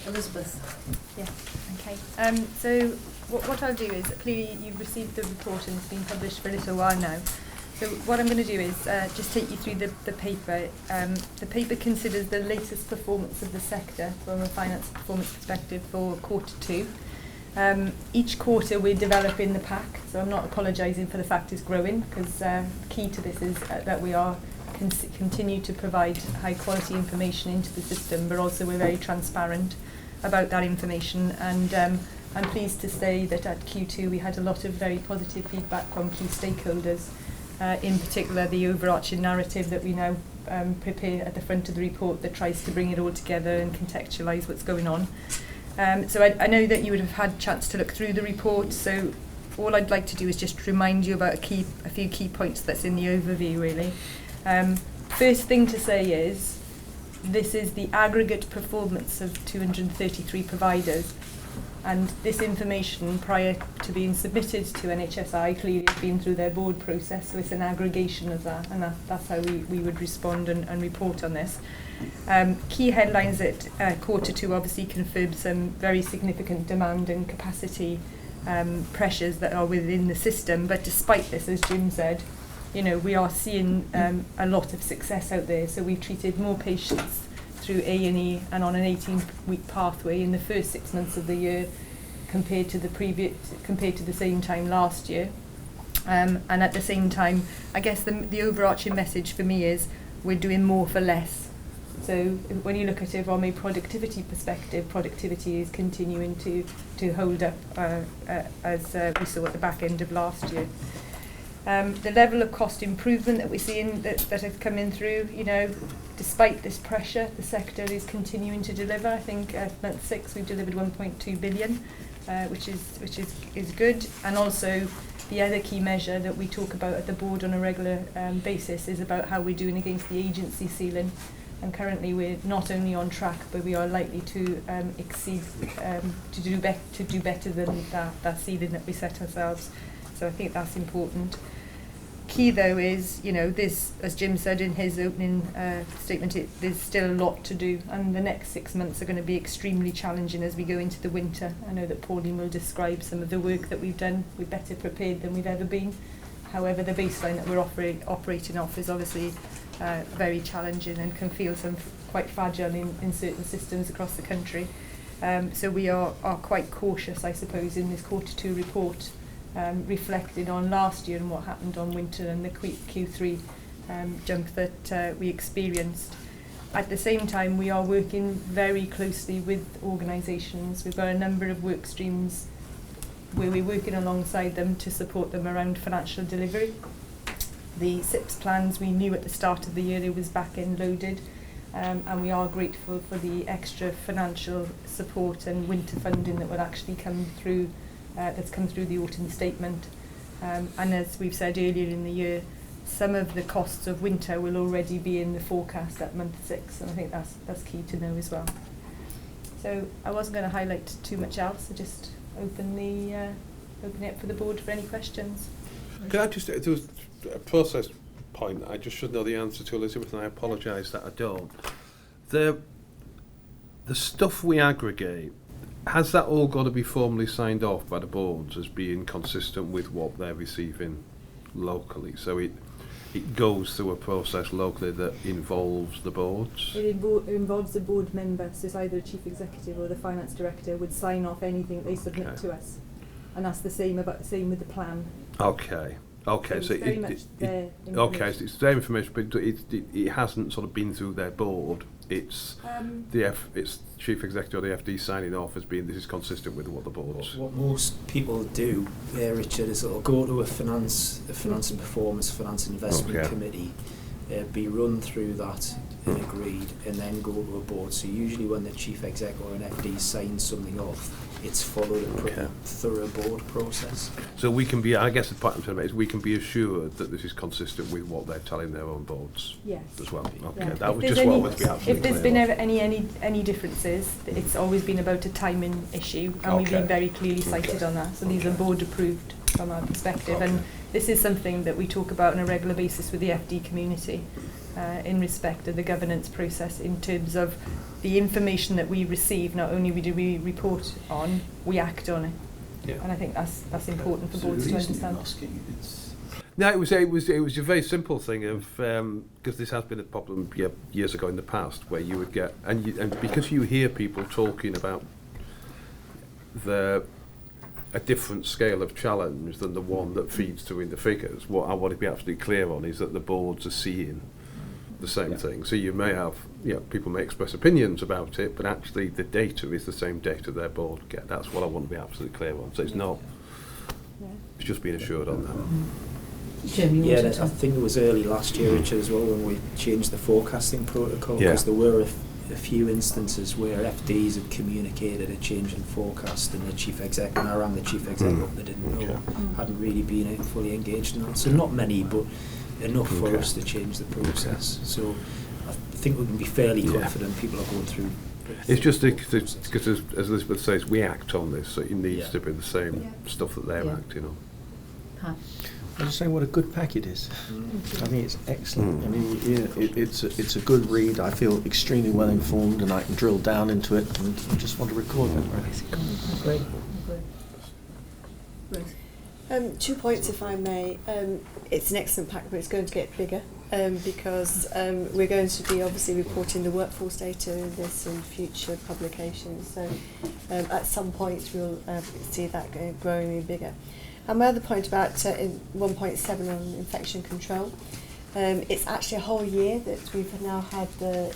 Elizabeth. Yeah, okay. So what I'll do is, clearly you've received the report and it's been published for a little while now. So what I'm going to do is just take you through the paper. The paper considers the latest performance of the sector from a finance performance perspective for quarter two. Each quarter we're developing the pack, so I'm not apologising for the fact it's growing, because key to this is that we are continue to provide high quality information into the system, but also we're very transparent about that information, and I'm pleased to say that at Q2 we had a lot of very positive feedback from key stakeholders, in particular the overarching narrative that we now prepare at the front of the report that tries to bring it all together and contextualise what's going on. So I know that you would have had a chance to look through the report, so all I'd like to do is just remind you about a few key points that's in the overview really. First thing to say is this is the aggregate performance of 233 providers, and this information prior to being submitted to NHSI clearly has been through their board process, so it's an aggregation of that, and that's how we would respond and report on this. Key headlines at quarter two obviously confirmed some very significant demand and capacity pressures that are within the system, but despite this, as Jim said, we are seeing a lot of success out there. So we've treated more patients through A&E and on an 18-week pathway in the first 6 months of the year compared to the same time last year. And at the same time, I guess the overarching message for me is we're doing more for less. So when you look at it from a productivity perspective, productivity is continuing to hold up as we saw at the back end of last year. The level of cost improvement that we're seeing that has come in through, despite this pressure, the sector is continuing to deliver. I think month 6 we've delivered 1.2 billion, which is good. And also the other key measure that we talk about at the board on a regular basis is about how we're doing against the agency ceiling. And currently we're not only on track, but we are likely to exceed, to do better than that ceiling that we set ourselves. So I think that's important. Key though is, this, as Jim said in his opening statement, there's still a lot to do, and the next 6 months are going to be extremely challenging as we go into the winter. I know that Pauline will describe some of the work that we've done. We're better prepared than we've ever been. However, the baseline that we're operating off is obviously very challenging and can feel quite fragile in certain systems across the country. So we are quite cautious, I suppose, in this quarter two report, reflected on last year and what happened on winter and the Q3 jump that we experienced. At the same time, we are working very closely with organisations. We've got a number of work streams where we're working alongside them to support them around financial delivery. The SIPS plans, we knew at the start of the year it was back-end loaded, and we are grateful for the extra financial support and winter funding that will actually come through, that's come through the autumn statement. And as we've said earlier in the year, some of the costs of winter will already be in the forecast at month 6, and I think that's key to know as well. So I wasn't going to highlight too much else, so just open it up for the board for any questions. Could I just, there was a process point I just should know the answer to, Elizabeth, and I apologise that I don't. The stuff we aggregate, has that all got to be formally signed off by the boards as being consistent with what they're receiving locally? So it goes through a process locally that involves the boards? It involves a board member, so it's either a chief executive or the finance director would sign off anything they submit to us. And that's the same with the plan. Okay, So so it's very much their information. Okay, so it's their information, but it hasn't sort of been through their board. It's it's chief executive or the FD signing off as being this is consistent with what the boards. What most people do, Richard, is they'll go to a finance and performance, finance and investment committee, be run through that and agreed, and then go to a board. So usually when the chief exec or an FD signs something off, it's followed a pretty thorough board process. So we can be, I guess the point I'm trying to make is we can be assured that this is consistent with what they're telling their own boards as well. Okay, yeah. that was just what was be absolutely If there's clear been any differences, it's always been about a timing issue, and we've been very clearly cited on that. So these are board approved. from our perspective. And this is something that we talk about on a regular basis with the FD community in respect of the governance process, in terms of the information that we receive. Not only do we report on, we act on it. Yeah. And I think that's important for boards to understand. No, it was a very simple thing of because this has been a problem years ago in the past, where you would get and because you hear people talking about a different scale of challenge than the one that feeds through in the figures. What I want to be absolutely clear on is that the boards are seeing the same thing. So you may have, people may express opinions about it, but actually the data is the same data their board get. That's what I want to be absolutely clear on. So it's not. It's just being assured on that. Jim, I think it was early last year, Richard, as well, when we changed the forecasting protocol, because there were a few instances where FDs had communicated a change in forecast, and the chief exec, and I rang the chief exec up, they didn't know, hadn't really been fully engaged in that. So not many, but enough for us to change the process. So I think we can be fairly confident people are going through. It's just because, as Elizabeth says, we act on this, so it needs to be the same stuff that they're acting on. I was saying what a good pack it is. I think it's excellent. I mean, it's a good read. I feel extremely well informed, and I can drill down into it, and I just want to record it. Great. 2 points, if I may. It's an excellent pack, but it's going to get bigger because we're going to be obviously reporting the workforce data in this in future publications. So at some point we'll see that growing bigger. And my other point about in 1.7 on infection control, it's actually a whole year that we've now had the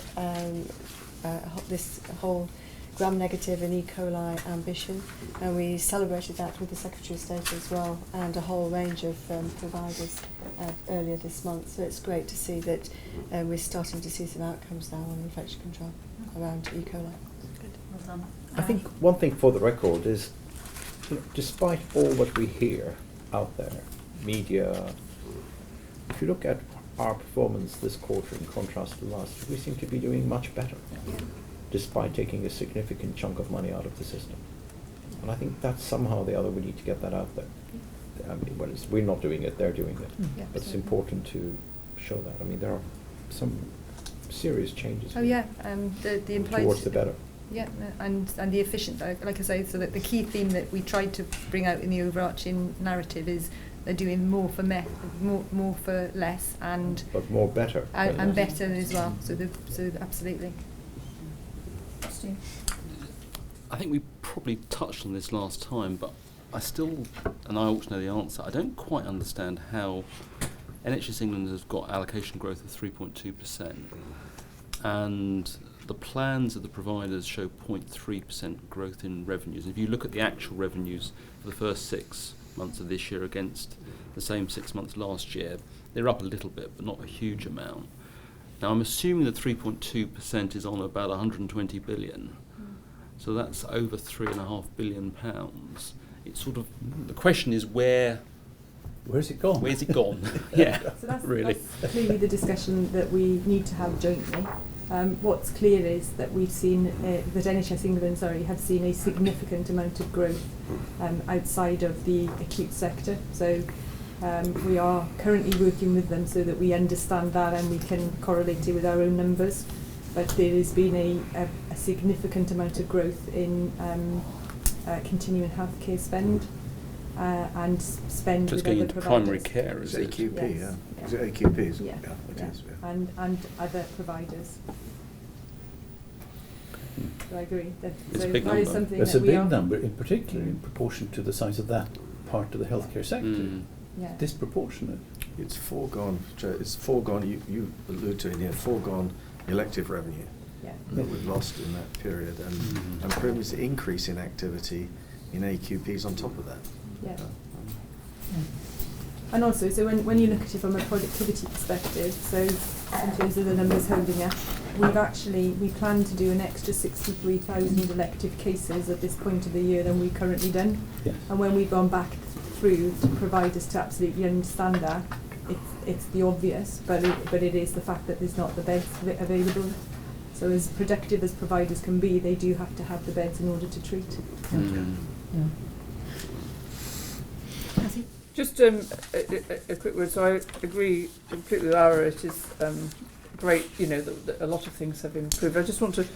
this whole gram-negative and E. coli ambition, and we celebrated that with the Secretary of State as well, and a whole range of providers earlier this month. So it's great to see that we're starting to see some outcomes now on infection control around E. coli. Good, well done. I think one thing for the record is, despite all what we hear out there, media, if you look at our performance this quarter in contrast to last, we seem to be doing much better, despite taking a significant chunk of money out of the system. And I think that somehow or the other we need to get that out there. I mean, we're not doing it, they're doing it. But it's important to show that. I mean, there are some serious changes The employed towards the better. Yeah, and the efficient, like I say, so that the key theme that we tried to bring out in the overarching narrative is they're doing more for more for less, but more better and better as well. So absolutely. I think we probably touched on this last time, but I still, and I ought to know the answer, I don't quite understand how NHS England has got allocation growth of 3.2%, and the plans of the providers show 0.3% growth in revenues. If you look at the actual revenues for the first 6 months of this year against the same 6 months last year, they're up a little bit, but not a huge amount. Now, I'm assuming that 3.2% is on about 120 billion. So that's over £3.5 billion. It's sort of, the question is where's it gone? Where's it gone? So that's clearly the discussion that we need to have jointly. What's clear is that we've seen that NHS England, have seen a significant amount of growth outside of the acute sector. So we are currently working with them so that we understand that and we can correlate it with our own numbers. But there has been a significant amount of growth in continuing healthcare spend and spend with other providers. Primary care, is it? AQP, Yes. Is it AQP? Is it? Yeah. It is, And other providers. So I agree. It's so a big that is number. something It's that a we big are number, in particular in proportion to the size of that part of the healthcare sector. Yeah. Disproportionate. It's foregone. It's foregone. You allude to it here. Foregone elective revenue that we've lost in that period, and probably the increase in activity in AQPs on top of that. Yeah. And also, so when you look at it from a productivity perspective, so in terms of the numbers holding up, we plan to do an extra 63,000 elective cases at this point of the year than we've currently done. Yes. And when we've gone back through to providers to absolutely understand that, it's the obvious, but it is the fact that there's not the beds available. So as productive as providers can be, they do have to have the beds in order to treat. Mm. Yeah. Just a quick word. So I agree completely with Lara. It is great, that a lot of things have improved. I just want to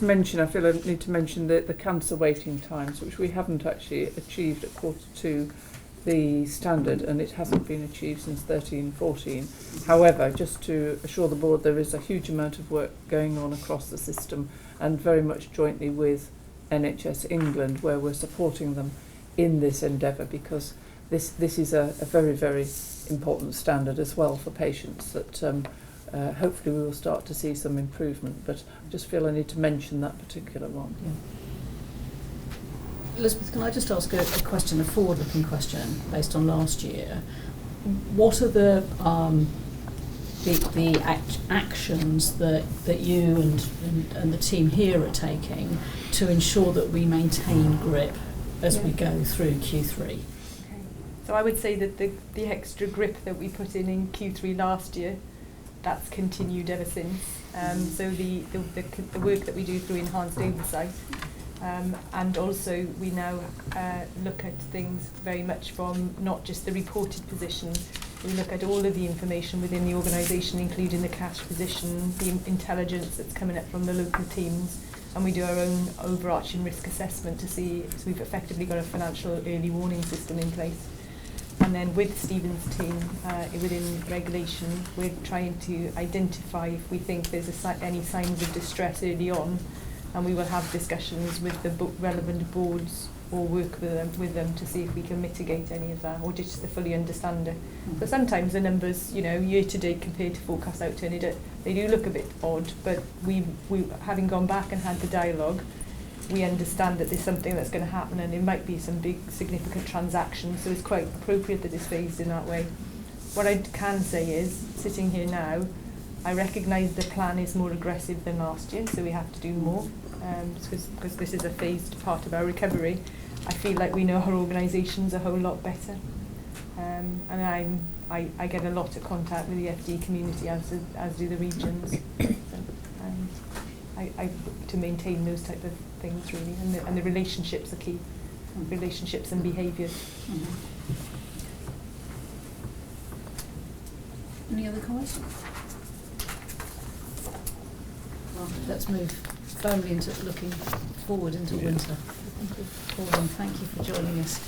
mention, I feel I need to mention the cancer waiting times, which we haven't actually achieved at Q2 the standard, and it hasn't been achieved since 13-14. However, just to assure the board, there is a huge amount of work going on across the system, and very much jointly with NHS England, where we're supporting them in this endeavour, because this is a very, very important standard as well for patients that hopefully we will start to see some improvement. But I just feel I need to mention that particular one. Yeah. Elizabeth, can I just ask a question, a forward-looking question based on last year? What are the actions that you and the team here are taking to ensure that we maintain grip as we go through Q3? Okay. So I would say that the extra grip that we put in Q3 last year, that's continued ever since. So the work that we do through enhanced oversight, and also we now look at things very much from not just the reported position. We look at all of the information within the organisation, including the cash position, the intelligence that's coming up from the local teams, and we do our own overarching risk assessment to see if we've effectively got a financial early warning system in place. And then with Stephen's team within regulation, we're trying to identify if we think there's any signs of distress early on, and we will have discussions with the relevant boards or work with them to see if we can mitigate any of that, or just to fully understand it. But sometimes the numbers, year to date compared to forecast outturn, they do look a bit odd, but we having gone back and had the dialogue, we understand that there's something that's going to happen, and it might be some big significant transactions, so it's quite appropriate that it's phased in that way. What I can say is, sitting here now, I recognise the plan is more aggressive than last year, so we have to do more, because this is a phased part of our recovery. I feel like we know our organisations a whole lot better, and I get a lot of contact with the FD community, as do the regions, and I to maintain those type of things really, and the relationships are key, relationships and behaviours. Any other comments? Well, let's move firmly into looking forward into winter. Thank you for joining us.